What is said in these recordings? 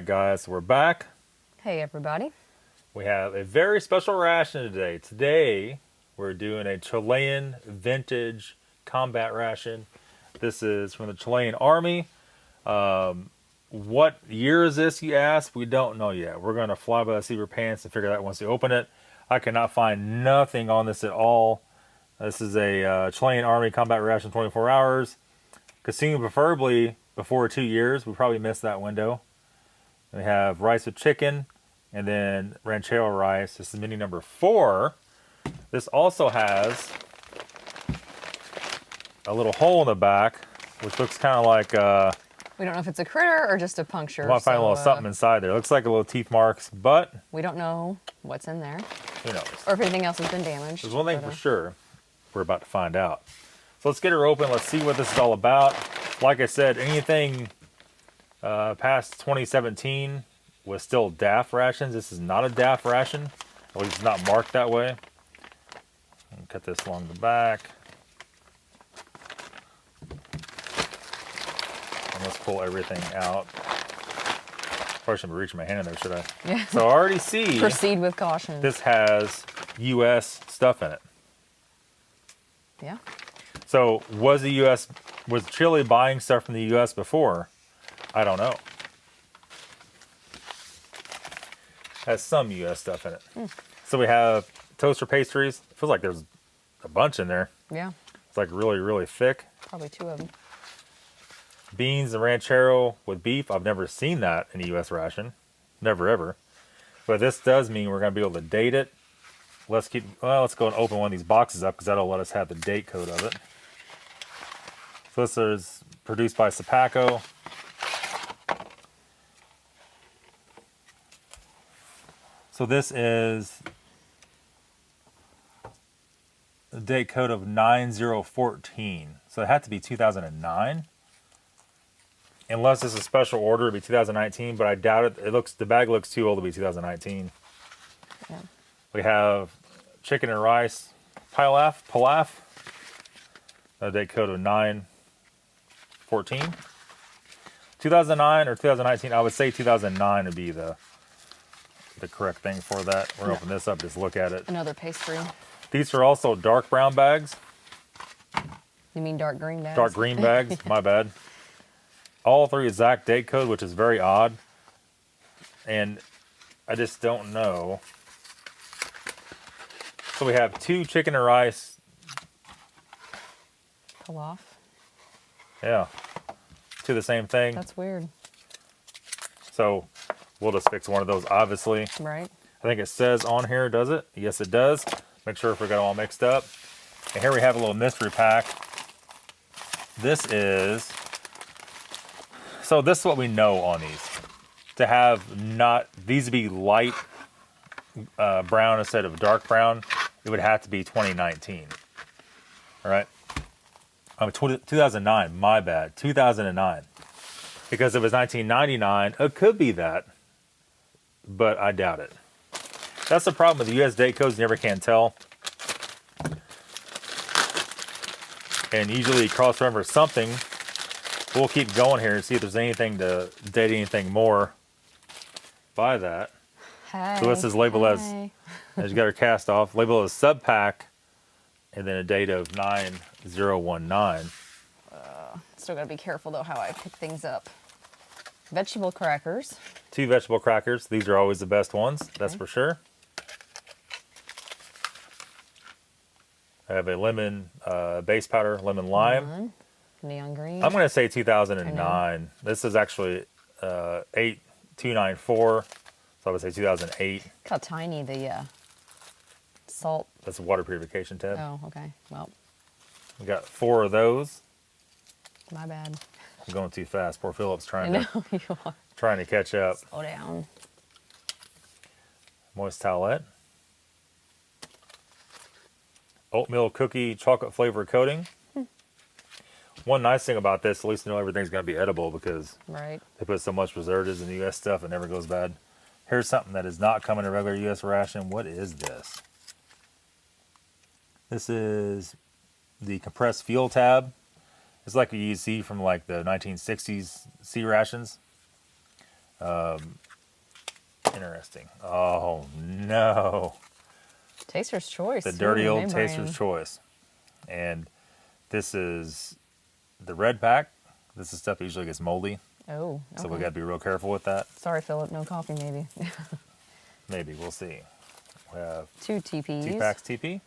right, guys, we're back. Hey, everybody. We have a very special ration today. Today, we're doing a Chilean vintage combat ration. This is from the Chilean Army. What year is this, you ask? We don't know yet. We're going to fly by the seat of our pants and figure that out once we open it. I cannot find nothing on this at all. This is a Chilean Army combat ration 24 hours. Consumed preferably before 2 years. We probably missed that window. We have rice with chicken and then ranchero rice. This is menu number 4. This also has a little hole in the back, which looks kind of like... we don't know if it's a critter or just a puncture. I want to find a little something inside there. It looks like a little teeth marks, but... we don't know what's in there. Who knows? Or if anything else has been damaged. There's one thing for sure. We're about to find out. So let's get her open. Let's see what this is all about. Like I said, anything past 2017 was still DAF rations. This is not a DAF ration. At least it's not marked that way. Cut this along the back. And let's pull everything out. Probably shouldn't be reaching my hand in there, should I? Yeah. So I already see... proceed with caution. This has U.S. stuff in it. Yeah. So was Chile buying stuff from the U.S. before? I don't know. Has some U.S. stuff in it. So we have toaster pastries. Feels like there's a bunch in there. Yeah. It's like really, really thick. Probably 2 of them. Beans and ranchero with beef. I've never seen that in a U.S. ration. Never, ever. But this does mean we're going to be able to date it. Let's go and open one of these boxes up because that'll let us have the date code of it. So this is produced by Sapaco. So this is the date code of 9014. So it had to be 2009. Unless it's a special order, it'd be 2019, but I doubt it. The bag looks too old to be 2019. Yeah. We have chicken and rice pilaf. A date code of 9/14. 2009 or 2019. I would say 2009 would be the correct thing for that. We're going to open this up, just look at it. Another pastry. These are also dark brown bags. You mean dark green bags? Dark green bags, my bad. All 3 exact date code, which is very odd. And I just don't know. So we have 2 chicken and rice. Pull off. Yeah. 2 the same thing. That's weird. So we'll just fix one of those, obviously. Right. I think it says on here, does it? Yes, it does. Make sure if we got it all mixed up. And here we have a little mystery pack. This is what we know on these. To have these be light brown instead of dark brown, it would have to be 2019. All right? 2009, my bad. 2009. Because if it was 1999, it could be that. But I doubt it. That's the problem with the U.S. date codes. You never can tell. And usually cross-reference something. We'll keep going here and see if there's anything to date anything more by that. Hey. So this is labeled as you got her cast off, labeled as sub pack, and then a date of 9019. Still got to be careful, though, how I pick things up. Vegetable crackers. 2 vegetable crackers. These are always the best ones, that's for sure. I have a lemon base powder, lemon lime. Neon green. I'm going to say 2009. This is actually 8294, so I would say 2008. Look how tiny the salt. That's a water purification tab. Oh, okay. Well, We got 4 of those. my bad. I'm going too fast. Poor Philip's I trying know you are. to catch up. Slow down. Moist towelette. Oatmeal cookie chocolate flavor coating. One nice thing about this, at least you know everything's going to be edible because Right. they put so much preservatives in the U.S. stuff, it never goes bad. Here's something that is not coming in a regular U.S. ration. What is this? This is the compressed fuel tab. It's like you see from like the 1960s sea rations. Interesting. Oh no. Taster's Choice. The dirty Ooh, old name Taster's brand. Choice. And this is the red pack. This is stuff that usually gets moldy. Oh, okay. So we got to be real careful with that. Sorry, Philip. No coffee, maybe. Maybe. We'll see. We have 2 TPs. T-Packs TP.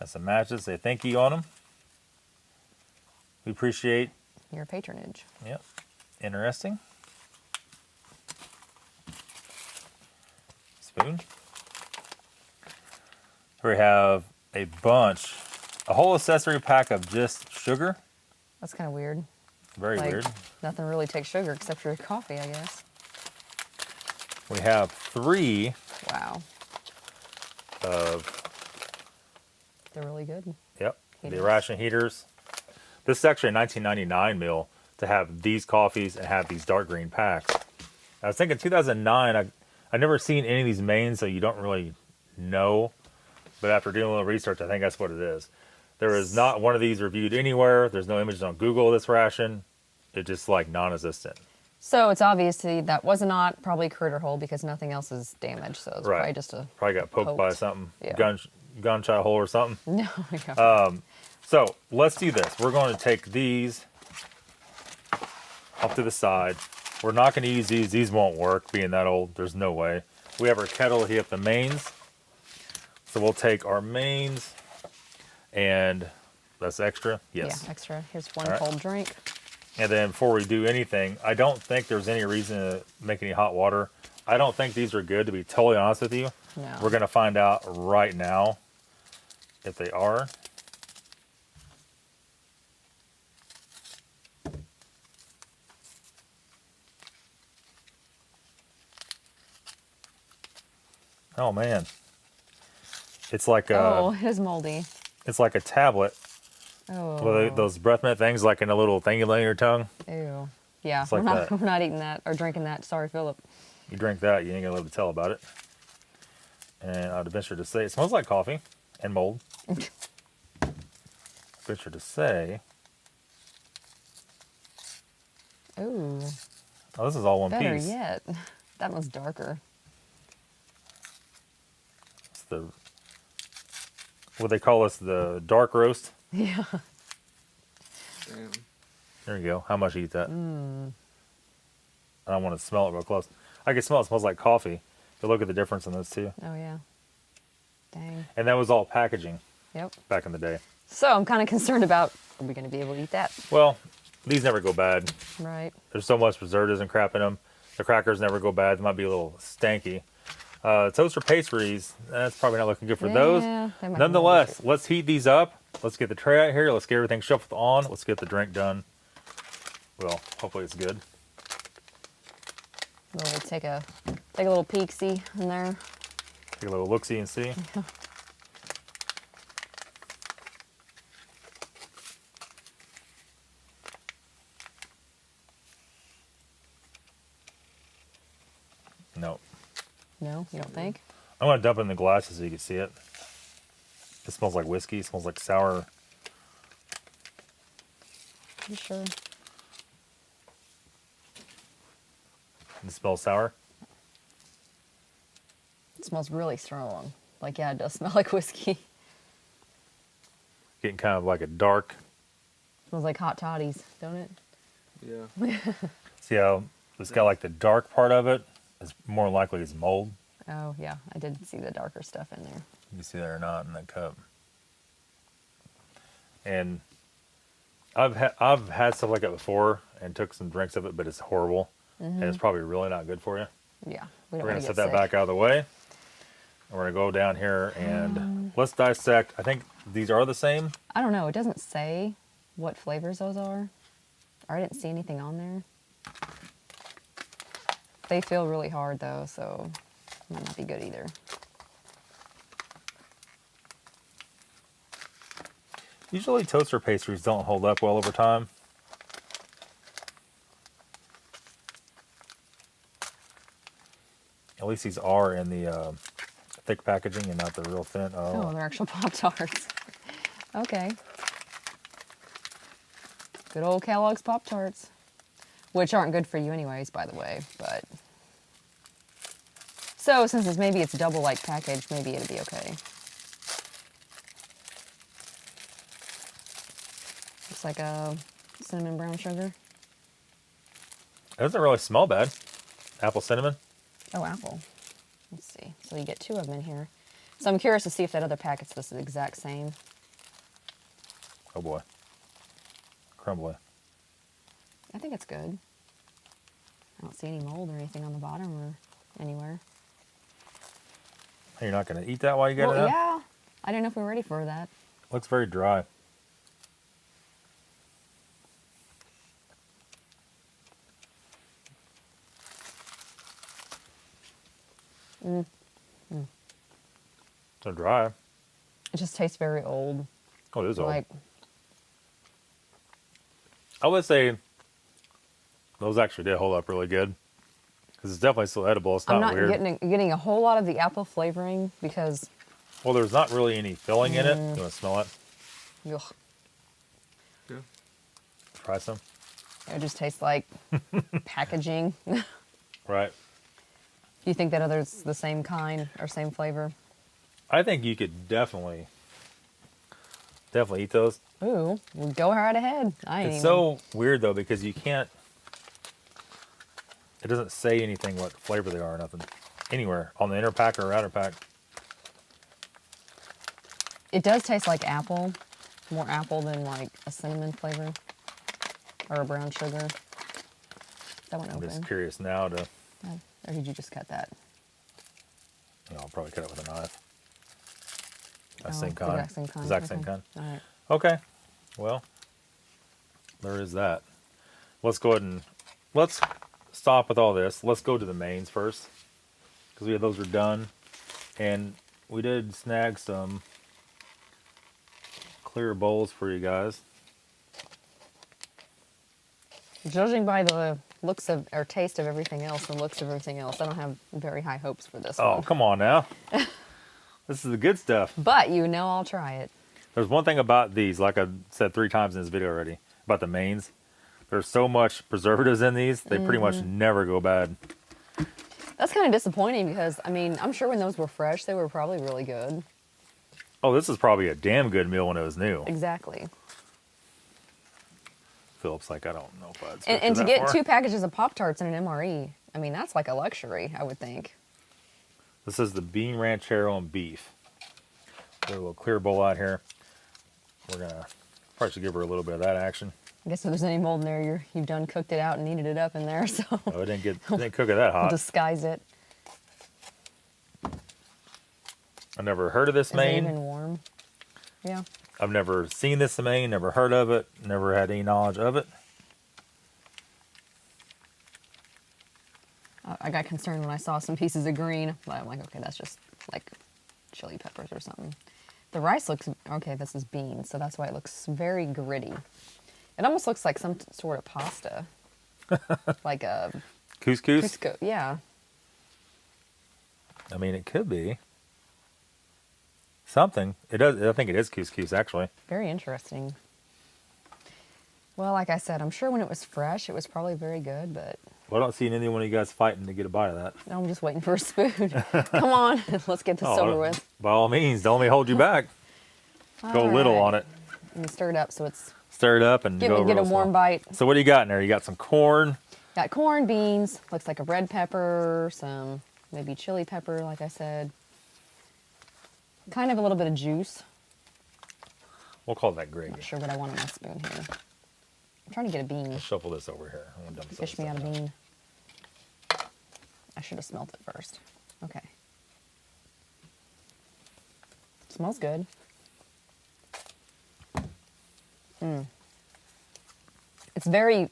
Got some matches. Say thank you on them. We appreciate. Your patronage. Yep. Interesting. Spoon. We have a whole accessory pack of just sugar. That's kind of weird. Very Like, weird. Nothing really takes sugar except for your coffee, I guess. We have 3 Wow. of, They're really good. yep, Heaters. the Ration heaters. This is actually a 1999 meal to have these coffees and have these dark green packs. I was thinking 2009, I've never seen any of these mains, so you don't really know. But after doing a little research, I think that's what it is. There is not one of these reviewed anywhere. There's no images on Google of this ration. It's just like non-existent. So it's obviously that was not probably critter hole because nothing else is damaged. So it's Right. probably just a Probably got poked by Poked. something, Yeah. gunshot hole or something. no. Yeah. So let's do this. We're going to take these off to the side. We're not going to use these. These won't work being that old. There's no way. We have our kettle to heat up the mains. So we'll take our mains and that's extra. Yes. Yeah, extra. Here's one All right. cold drink. And then before we do anything, I don't think there's any reason to make any hot water. I don't think these are good, to be totally honest with you. No. We're going to find out right now if they are. Oh man, it's like Oh, it is moldy. it's like a tablet Oh. with those breath mint things, like in a little thingy on your tongue. Ew. Yeah, It's like we're not that. we're not eating that or drinking that. Sorry, Philip. You drink that, you ain't gonna live to tell about it. And I'd venture to say it smells like coffee and mold. Venture to say, Ooh. oh, this is all one Better piece. yet. That one's darker. It's the what they call this, the dark roast. Yeah. Damn. There you go. How much you eat that? I don't want to smell it real close. I can smell it smells like coffee. But look at the difference in those two. Oh yeah. Dang. And that was all packaging Yep. back in the day. So I'm kind of concerned about, are we going to be able to eat that? Well, these never go bad. Right. There's so much preservatives and crap in them. The crackers never go bad. They might be a little stanky. Toaster pastries, that's probably not looking good for those. Yeah, they might be Nonetheless, moldy. let's heat these up. Let's get the tray out here. Let's get everything shuffled on. Let's get the drink done. Well, hopefully it's good. We'll take a little peek-see in there. Take a little look-see and see. No. No, you don't think? I'm going to dump it in the glasses so you can see it. It smells like whiskey. It smells like sour. You sure? It smells sour. It smells really strong. Like, yeah, it does smell like whiskey. Getting kind of like a dark. Smells like hot toddies, don't it? Yeah. See how it's got like the dark part of it? It's more likely it's mold. Oh, yeah. I did see the darker stuff in there. You see that or not in that cup. And I've had stuff like that before and took some drinks of it, but it's horrible. And it's probably really not good for you. Yeah. We We're don't going want to to set get that sick. back out of the way. And we're going to go down here and let's dissect. I think these are the same. I don't know. It doesn't say what flavors those are. Or I didn't see anything on there. They feel really hard, though, so might not be good either. Usually toaster pastries don't hold up well over time. At least these are in the thick packaging and not the real thin. Oh, Oh, they're actual Pop-Tarts. Okay. Good old Kellogg's Pop-Tarts. which aren't good for you anyways, by the way. But so since it's double like packaged, maybe it'll be okay. Looks like a cinnamon brown sugar. It doesn't really smell bad. Apple cinnamon. Oh, apple. Let's see. So you get 2 of them in here. So I'm curious to see if that other packet's the exact same. Oh boy. Crumbly. I think it's good. I don't see any mold or anything on the bottom or anywhere. You're not going to eat that while you get it out? Yeah. I didn't know if we were ready for that. Looks very dry. They're dry. It just tastes very old. Oh, it is old. Like, I would say those actually did hold up really good. Because it's definitely still edible. It's not, I'm not weird. getting a whole lot of the apple flavoring because... Well, there's not really any filling in it. You want to smell it? Ugh, Yeah. Try some. it just tastes like packaging. Right. You think that other's the same kind or same flavor? I think you could definitely eat those. Ooh, well, go right ahead. It's so weird though because you can't. It doesn't say anything what flavor they are or nothing anywhere on the inner pack or outer pack. It does taste like apple, more apple than like a cinnamon flavor or a brown sugar. That one I'm open. just curious now to. Or did you just cut that? I'll probably cut it with a knife. Oh, Same the kind. exact same kind. Exact same Okay. kind. All right. Okay. Well, there is that. Let's go ahead and let's stop with all this. Let's go to the mains first because those are done, and we did snag some clear bowls for you guys. Judging by the looks of or taste of everything else and looks of everything else, I don't have very high hopes for this Oh, one. come on now. This is the good stuff. But I'll try it. There's one thing about these, like I said 3 times in this video already, about the mains. There's so much preservatives in these, they pretty much never go bad. That's kind of disappointing because, I'm sure when those were fresh, they were probably really good. Oh, this is probably a damn good meal when it was new. Exactly. Philip's like, I don't know if I'd switch And to that get far. 2 packages of Pop-Tarts and an MRE, that's like a luxury, I would think. This is the bean ranchero and beef. Got a little clear bowl out here. We're gonna probably should give her a little bit of that action. I guess if there's any mold in there, you've done cooked it out and kneaded it up in there, so Oh, it didn't cook it that hot. disguise it. I've never heard of this Is it main. even warm? Yeah. I've never seen this main, never heard of it, never had any knowledge of it. I got concerned when I saw some pieces of green, but I'm like, okay, that's just like chili peppers or something. The rice looks, okay, this is beans, so that's why it looks very gritty. It almost looks like some sort of pasta. Like a Couscous? Cusco, yeah. I mean, it could be something. It does. I think it is couscous, actually. Very interesting. Well, like I said, I'm sure when it was fresh, it was probably very good, but Well, I don't see any one of you guys fighting to get a bite of that. I'm just waiting for a spoon. Come on, let's get this over with. By all means, don't let me hold you back. Go All little right. on it. Let me stir it up so it's Stir it up and get go a real warm slow. bite. So what do you got in there? You got some corn. Got corn, beans, looks like a red pepper, some maybe chili pepper, like I said. Kind of a little bit of juice. We'll call that gravy. Not sure what I want on my spoon here. I'm trying to get a bean. Let's shuffle this over here. I'm gonna dump this Fish other me out a stuff bean. I should have smelt it first. Okay. Smells good. It's very,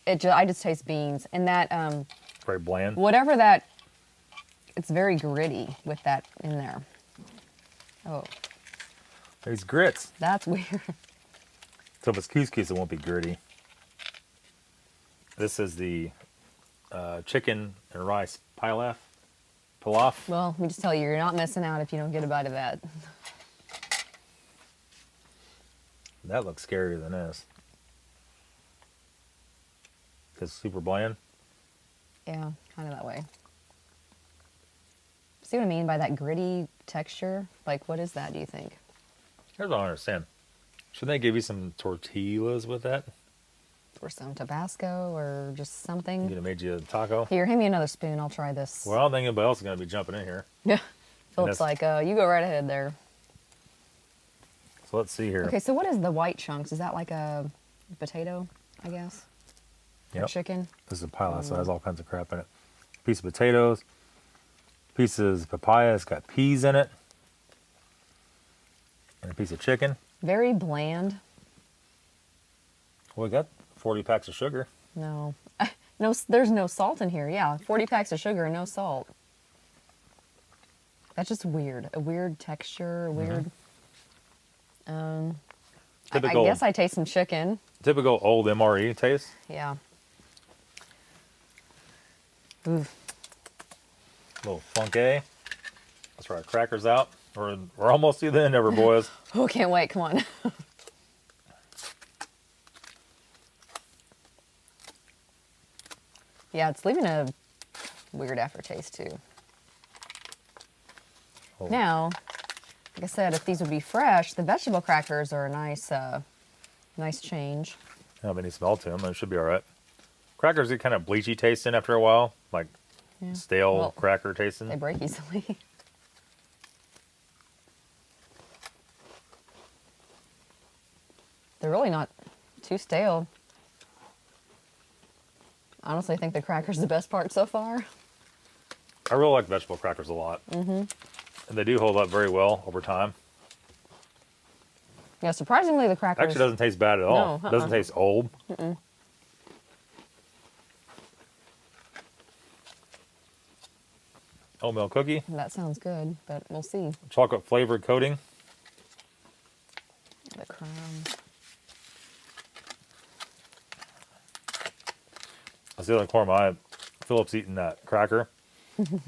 I just taste beans. And that, Very bland. whatever that, it's very gritty with that in there. Oh, These grits. that's weird. So if it's couscous, it won't be gritty. This is the chicken and rice pilaf. Pilaf. Well, let me just tell you, you're not missing out if you don't get a bite of that. That looks scarier than this. It's super bland. Yeah, kind of that way. See what I mean by that gritty texture? Like, what is that, do you think? Here's what I don't understand. Should they give you some tortillas with that? Or some Tabasco or just something? You could have made you a taco. Here, hand me another spoon. I'll try this. Well, I don't think anybody else is going to be jumping in here. Yeah. that's- Philip's like, you go right ahead there. So let's see here. Okay, so what is the white chunks? Is that like a potato, I guess? Or Yep. chicken? This is a pile, so it has all kinds of crap in it. Piece of potatoes, pieces of papaya. It's got peas in it, and a piece of chicken. Very bland. Well, we got 40 packs of sugar. No. No, there's no salt in here. Yeah, 40 packs of sugar and no salt. That's just weird. A weird texture, a weird... I Typical, guess I taste some chicken. typical old MRE taste. Yeah. Oof. A little funky. Let's try our crackers out. We're almost to the end of her, boys. Oh, can't wait. Come on. Yeah, it's leaving a weird aftertaste too. Oh. Now, like I said, if these would be fresh, the vegetable crackers are a nice, nice change. Yeah, they need smell to them. It should be all right. Crackers get kind of bleachy tasting after a while, like stale Well, cracker tasting. They break easily. They're really not too stale. Honestly, I think the cracker's the best part so far. I really like vegetable crackers a lot. Mm-hmm. And they do hold up very well over time. Yeah, surprisingly, the crackers. Actually, doesn't taste bad at all. No, Doesn't taste old. Oatmeal cookie, That sounds good, but we'll see. chocolate flavored coating. The crumb. I see the corner of my eye. Philip's eating that cracker.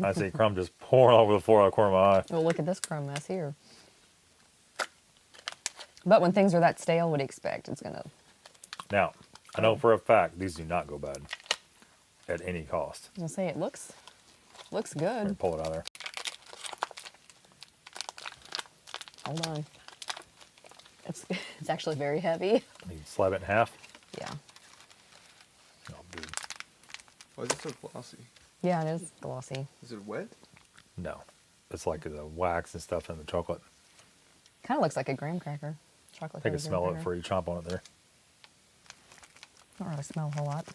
I see crumb just pouring over the floor out of the corner of my eye. Oh, look at this crumb mess here. But when things are that stale, what do you expect? It's gonna. Now, I know for a fact these do not go bad at any cost. I was gonna say it looks Let me good. pull it out of there. Hold on. It's actually very heavy. You slab it in half. Yeah. Oh, dude. Why is it so glossy? Yeah, it is glossy. Is it wet? No. It's like the wax and stuff in the chocolate. Kind of looks like a graham cracker. Chocolate. Take a covered smell graham of it before you chomp on it there. cracker. Don't really smell a whole lot.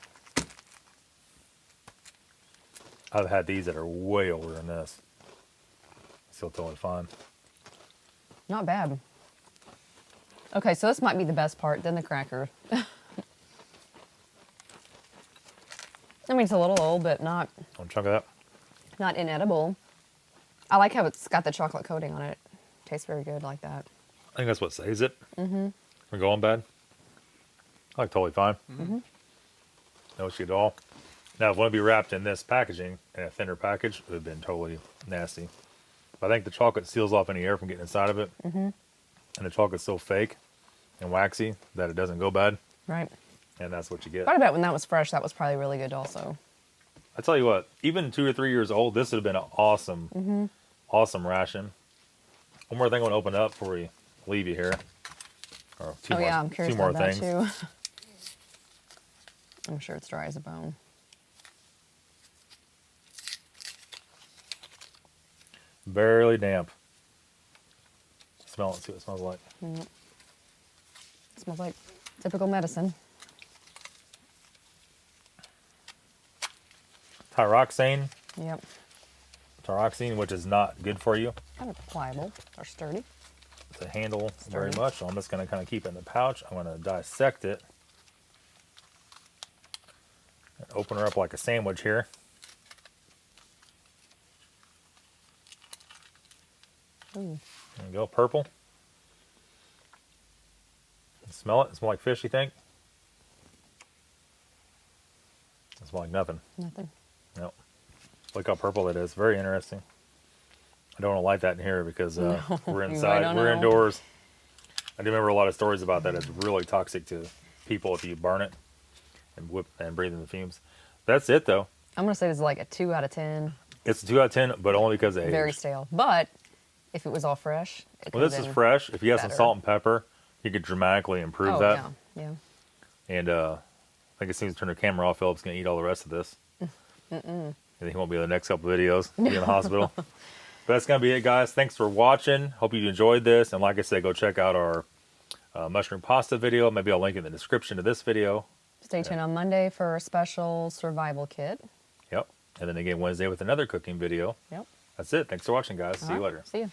I've had these that are way older than this. Still totally fine. Not bad. Okay, so this might be the best part, then the cracker. I mean, it's a little old, but not One chunk of that. not inedible. I like how it's got the chocolate coating on it. Tastes very good like that. I think that's what saves it from going bad. I like totally fine. No issue at all. Now, if it would be wrapped in this packaging, in a thinner package, it would have been totally nasty. But I think the chocolate seals off any air from getting inside of it. And the chocolate's so fake and waxy that it doesn't go bad. Right. And that's what you get. But I bet when that was fresh, that was probably really good also. I tell you what, even 2 or 3 years old, this would have been an awesome, awesome ration. One more thing I want to open up before we leave you here. Or two Oh more, yeah, I'm curious two more about things. that too. I'm sure it's dry as a bone. Barely damp. Smell it, see what it smells like. It smells like typical medicine. Tyroxine, Yep. which is not good for you. Kind of pliable or sturdy. To handle very Sturdy. much, so I'm just going to kind of keep it in the pouch. I'm going to dissect it and open her up like a sandwich here. Ooh. There you go, purple. Smell it? It smells like fish, you think? It smells like nothing. Nothing. Nope. Look how purple it is. Very interesting. I don't want to light that in here because we're you inside. don't We're know. indoors. I do remember a lot of stories about that. It's really toxic to people if you burn it. and breathing the fumes. That's it though. I'm gonna say this is like a 2 out of 10. It's a 2 out of 10, but only because of age. Very stale. But if it was all fresh, it Well, this is fresh. If you have some better. salt and pepper, you could dramatically improve Oh that. yeah. And I think as soon as we turn the camera off, Philip's gonna eat all the rest of this. And then he won't be in the next couple videos. He'll be in the hospital. But that's gonna be it, guys. Thanks for watching. Hope you enjoyed this. And like I said, go check out our mushroom pasta video. Maybe I'll link it in the description to this video. Stay tuned on Monday for a special survival kit. Yep. And then again Wednesday with another cooking video. Yep. That's it. Thanks for watching, guys. See you later. See you.